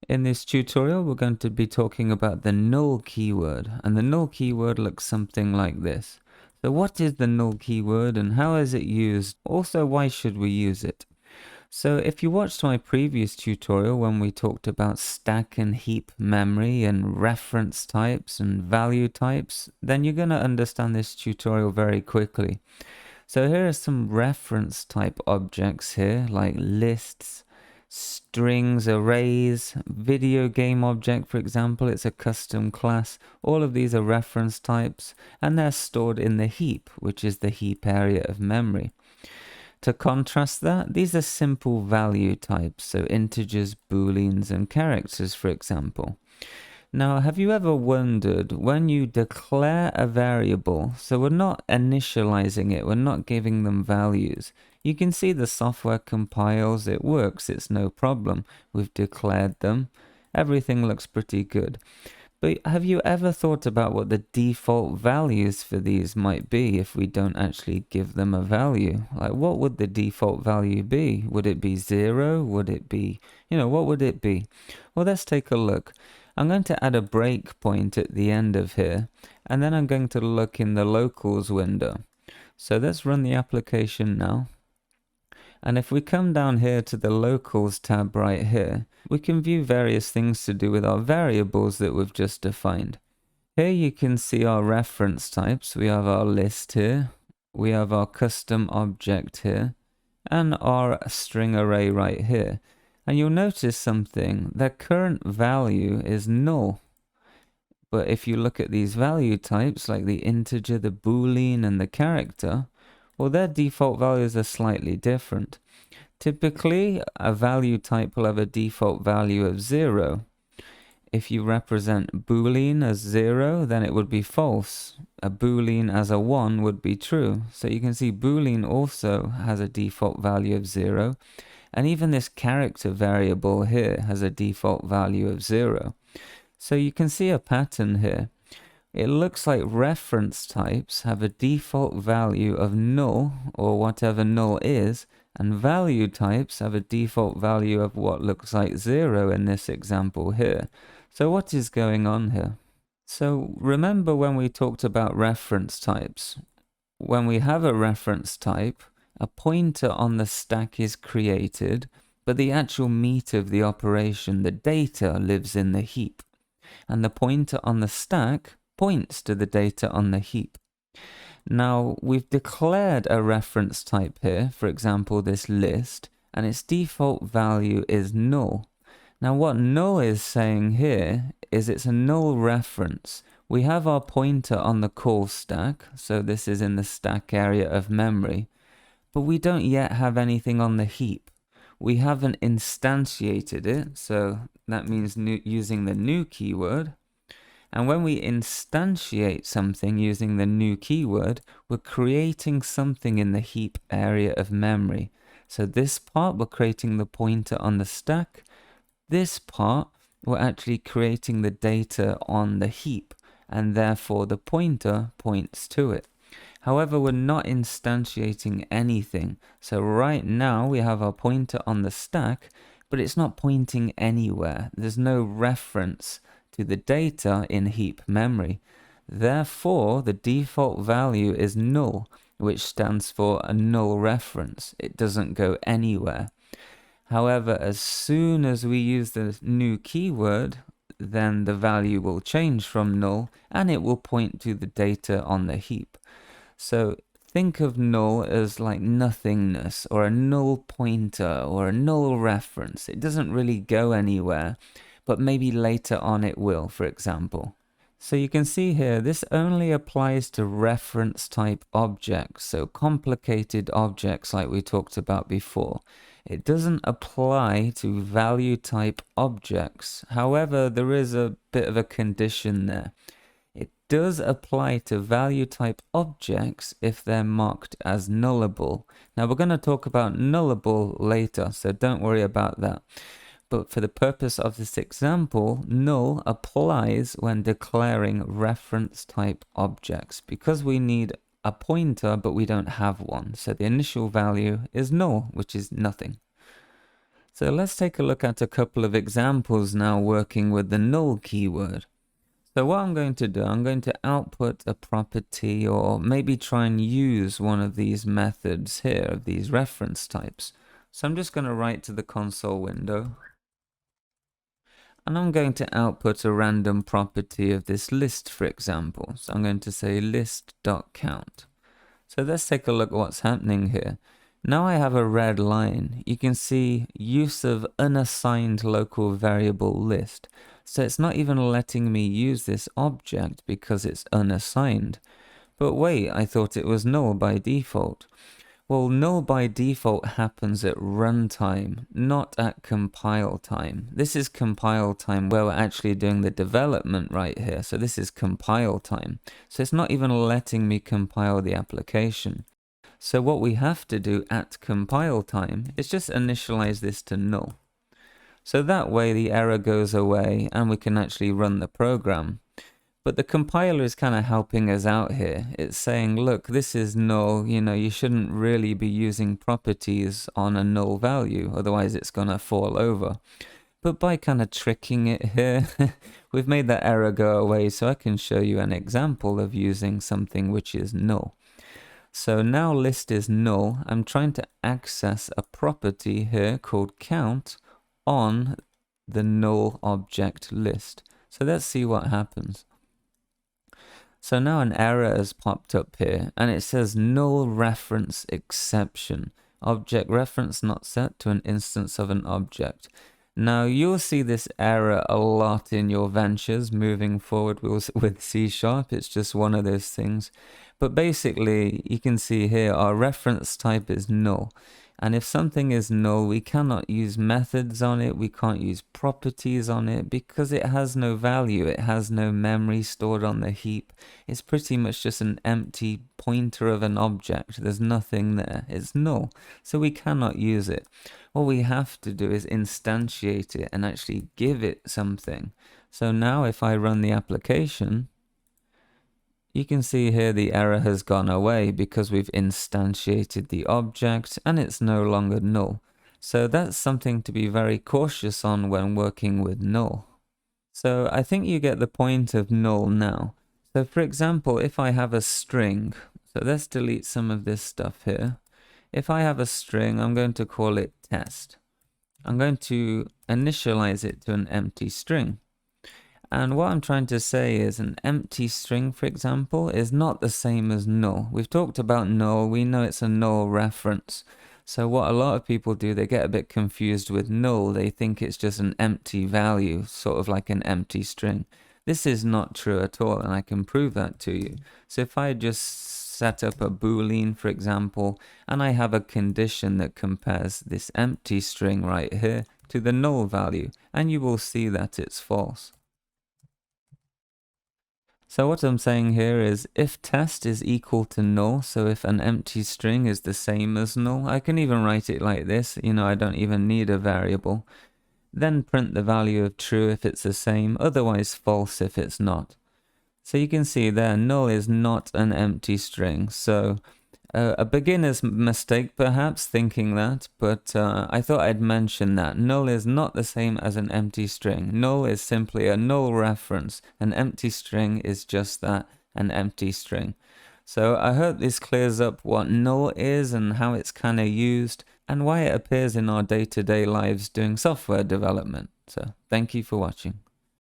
In this tutorial, we're going to be talking about the null keyword, and the null keyword looks something like this. So what is the null keyword and how is it used? Also, why should we use it? So if you watched my previous tutorial when we talked about stack and heap memory and reference types and value types, then you're going to understand this tutorial very quickly. So here are some reference type objects here, like lists, strings, arrays, video game object, for example, it's a custom class. All of these are reference types, and they're stored in the heap, which is the heap area of memory. To contrast that, these are simple value types, so integers, booleans, and characters, for example. Now, have you ever wondered when you declare a variable, so we're not initializing it, we're not giving them values. You can see the software compiles, it works, it's no problem. We've declared them, everything looks pretty good. But have you ever thought about what the default values for these might be if we don't actually give them a value? Like, what would the default value be? Would it be 0? Would it be, what would it be? Well, let's take a look. I'm going to add a breakpoint at the end of here, and then I'm going to look in the locals window. So let's run the application now. And if we come down here to the locals tab right here, we can view various things to do with our variables that we've just defined. Here you can see our reference types. We have our list here, we have our custom object here, and our string array right here. And you'll notice something, their current value is null. But if you look at these value types, like the integer, the boolean, and the character, well, their default values are slightly different. Typically, a value type will have a default value of 0. If you represent boolean as 0, then it would be false. A boolean as a 1 would be true. So you can see boolean also has a default value of 0. And even this character variable here has a default value of 0. So you can see a pattern here. It looks like reference types have a default value of null, or whatever null is, and value types have a default value of what looks like 0 in this example here. So what is going on here? So remember when we talked about reference types. When we have a reference type, a pointer on the stack is created, but the actual meat of the operation, the data, lives in the heap. And the pointer on the stack points to the data on the heap. Now, we've declared a reference type here, for example, this list, and its default value is null. Now, what null is saying here is it's a null reference. We have our pointer on the call stack, so this is in the stack area of memory, but we don't yet have anything on the heap. We haven't instantiated it, so that means using the new keyword. And when we instantiate something using the new keyword, we're creating something in the heap area of memory. So this part, we're creating the pointer on the stack. This part, we're actually creating the data on the heap, and therefore the pointer points to it. However, we're not instantiating anything. So right now we have our pointer on the stack, but it's not pointing anywhere. There's no reference to the data in heap memory. Therefore, the default value is null, which stands for a null reference. It doesn't go anywhere. However, as soon as we use the new keyword, then the value will change from null and it will point to the data on the heap. So think of null as like nothingness, or a null pointer, or a null reference. It doesn't really go anywhere, but maybe later on it will, for example. So you can see here, this only applies to reference type objects, so complicated objects like we talked about before. It doesn't apply to value type objects. However, there is a bit of a condition there. It does apply to value type objects if they're marked as nullable. Now we're going to talk about nullable later, so don't worry about that. But for the purpose of this example, null applies when declaring reference type objects, because we need a pointer but we don't have one. So the initial value is null, which is nothing. So let's take a look at a couple of examples now working with the null keyword. So what I'm going to do, I'm going to output a property, or maybe try and use one of these methods here, of these reference types. So I'm just going to write to the console window, and I'm going to output a random property of this list, for example. So I'm going to say list.count. So let's take a look at what's happening here. Now I have a red line. You can see use of unassigned local variable list. So it's not even letting me use this object because it's unassigned. But wait, I thought it was null by default. Well, null by default happens at runtime, not at compile time. This is compile time where we're actually doing the development right here. So this is compile time. So it's not even letting me compile the application. So what we have to do at compile time is just initialize this to null. So that way the error goes away and we can actually run the program. But the compiler is kind of helping us out here. It's saying, look, this is null, you shouldn't really be using properties on a null value, otherwise it's going to fall over. But by kind of tricking it here, we've made that error go away, so I can show you an example of using something which is null. So now list is null. I'm trying to access a property here called count on the null object list. So let's see what happens. So now an error has popped up here, and it says null reference exception. Object reference not set to an instance of an object. Now you'll see this error a lot in your ventures moving forward with C#. It's just one of those things. But basically, you can see here our reference type is null. And if something is null, we cannot use methods on it, we can't use properties on it, because it has no value, it has no memory stored on the heap. It's pretty much just an empty pointer of an object. There's nothing there. It's null. So we cannot use it. What we have to do is instantiate it and actually give it something. So now if I run the application, you can see here the error has gone away because we've instantiated the object and it's no longer null. So that's something to be very cautious on when working with null. So I think you get the point of null now. So for example, if I have a string, so let's delete some of this stuff here. If I have a string, I'm going to call it test. I'm going to initialize it to an empty string. And what I'm trying to say is an empty string, for example, is not the same as null. We've talked about null. We know it's a null reference. So what a lot of people do, they get a bit confused with null. They think it's just an empty value, sort of like an empty string. This is not true at all, and I can prove that to you. So if I just set up a boolean, for example, and I have a condition that compares this empty string right here to the null value, and you will see that it's false. So what I'm saying here is if test is equal to null, so if an empty string is the same as null, I can even write it like this, I don't even need a variable. Then print the value of true if it's the same, otherwise false if it's not. So you can see there, null is not an empty string. So a beginner's mistake perhaps thinking that, but I thought I'd mention that. Null is not the same as an empty string. Null is simply a null reference. An empty string is just that, an empty string. So I hope this clears up what null is and how it's kind of used and why it appears in our day-to-day lives doing software development. So thank you for watching.